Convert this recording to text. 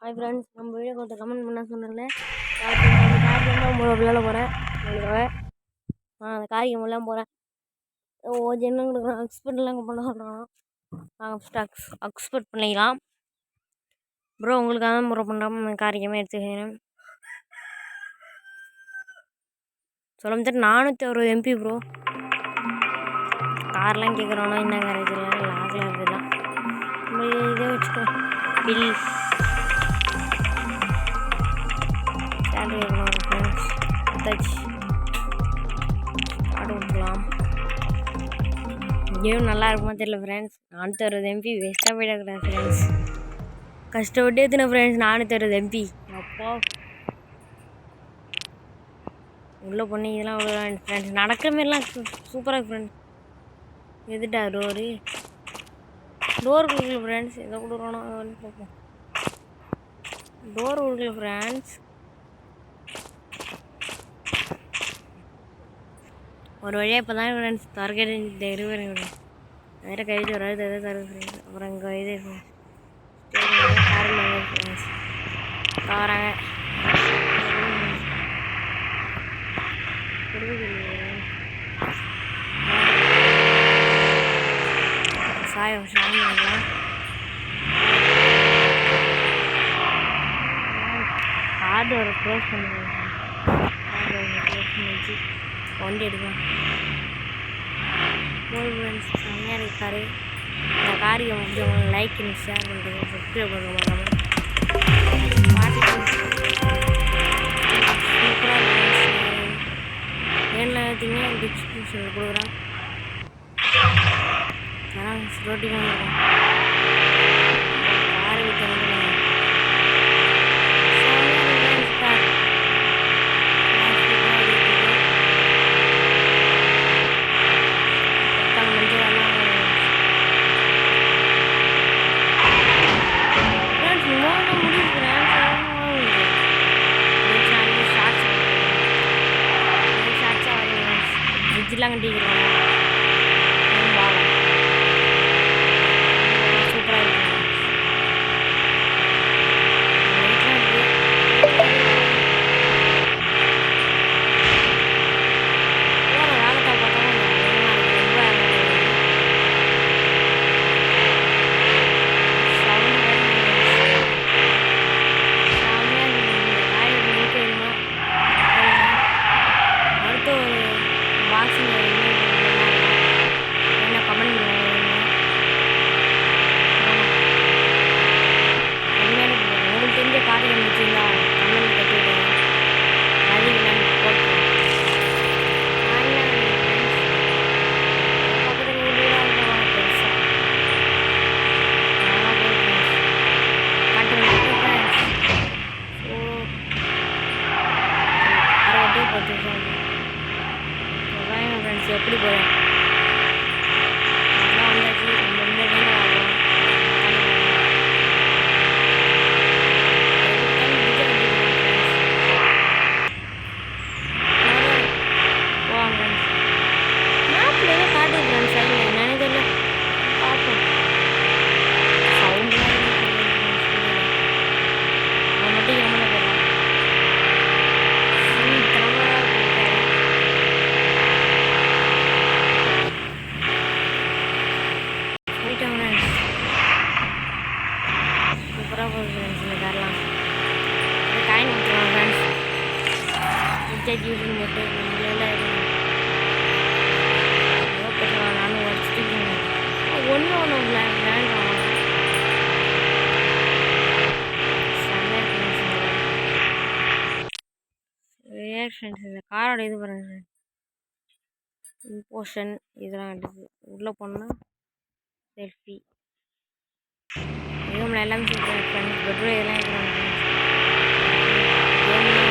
Hi friends, நம்ம video கொஞ்சம் comment பண்ண சொன்னாங்களே. அந்த காரியம் தான் விளையாட போகிறேன். அந்த காரியம் எல்லாம் போகிறேன். என்னங்களுக்கு எக்ஸ்பெக்ட்லாம் பண்ண சொல்கிறாங்க. நாங்கள் ஃபஸ்ட்டு எக்ஸ்பெக்ட் பண்ணிக்கலாம். ப்ரோ உங்களுக்காக தான் முறை பண்ணுறோம். காரியமே எடுத்துக்கிறேன். சொல்ல முடியாது 460 MP ப்ரோ. கார்லாம் கேட்குறோன்னா என்ன காரேஜ் லாகில் இருக்குதான். இதே வச்சுக்கோ பில் சேலரி எவ்வளோ ஃப்ரெண்ட்ஸ் கொடுத்தாச்சு. ஸ்டார்ட் கொடுக்கலாம். கேம் நல்லா இருக்குமா தெரியல ஃப்ரெண்ட்ஸ். 460 MP வேஸ்ட்டாக போயிடக்கூடாது ஃப்ரெண்ட்ஸ். கஷ்டப்பட்டு எத்தனை ஃப்ரெண்ட்ஸ் 460 MP. அப்பா உள்ளே பொண்ணு இதெல்லாம் அவ்வளோ ஃப்ரெண்ட்ஸ் நடக்கிற மாரிலாம் சூப்பராக ஃப்ரெண்ட்ஸ். எதுட்டா டோர் கொடுக்கல ஃப்ரெண்ட்ஸ். எதை கொடுக்குறோன்னா பார்ப்போம். டோர் கொடுக்கல ஃப்ரெண்ட்ஸ். ஒரு வழியாக இப்போ தான் ஃப்ரெண்ட்ஸ் திறக்கிறது டெலிவரி விடும். வேறு கைது வராது எதாவது தருது ஃப்ரெண்ட்ஸ். அப்புறம் இங்கே இது ஃப்ரெண்ட்ஸ் தராங்க சாயம் பண்ணிக்கலாம். கார்டு ஒரு க்ளோஸ் பண்ணுவேன். கார்டு ஒரு க்ளோஸ் பண்ணி வச்சு வண்டி எடுக்கலாம். ஃப்ரெண்ட்ஸ் செம்மையாக இருக்காரு. இந்த காரியம் முடிஞ்சவங்க லைக் பண்ணி ஷேர் பண்ணுறது சப்ஸ்கிரைப் பண்ண மாட்டாங்க. சூப்பராக என்ன பார்த்தீங்கன்னா டிஸ்கிரிப்ஷனில் கொடுக்குறேன். ஆனால் ரோட்டி தான் காரை விட்டு ஃப்ரிட்ஜெலாம் கட்டிக்கிறோம். சூப்பராக இருக்கும். என்ன கமெண்ட் உங்களுக்கு தெரிஞ்ச காரியம் வச்சுருந்தா கமெண்ட் கட்டிவிடுங்க. அது நான் போட்டுறேன். பக்கத்தில் வீடாக பெருசாக அரை வட்டியே ஃப்ரெண்ட்ஸ் எப்படி போகிறேன் அதெல்லாம் வந்தாச்சு. நம்ம இந்த வேலை ஆகும். போவாங்க ஃப்ரெண்ட்ஸ். மேப்பில் ஏதோ காட்டு ஃப்ரெண்ட்ஸ் சைடில் என்னன்னு தெரியல. பார்ப்போம். சவுண்ட்லாம் அவன் மட்டும் எம்மனை போயிடலாம். சூப்பராக போகுது ஃப்ரெண்ட்ஸ் இந்த காரெலாம். காயின் ஊற்றுவாங்க ஃப்ரெண்ட்ஸ். ரீசார்ஜ் யூஸ்னு போட்டு நம்மளெல்லாம் போட்டுருவாங்க. நானும் உடச்சிட்டு ஒன்று பிராண்ட் வாங்க செம்மையாக ஃப்ரெண்ட்ஸ். இந்த காரோட இது பாருங்க ஃப்ரெண்ட்ஸ். இம்போஷன் இதெல்லாம் எடுத்து உள்ளே போனால் செல்ஃபி ரூமில் எல்லாமே சொல்கிறேன் ஃப்ரெண்ட்ஸ். பெட்ரூம் இதெல்லாம் இருக்கிறாங்க ஃப்ரெண்ட்ஸ்.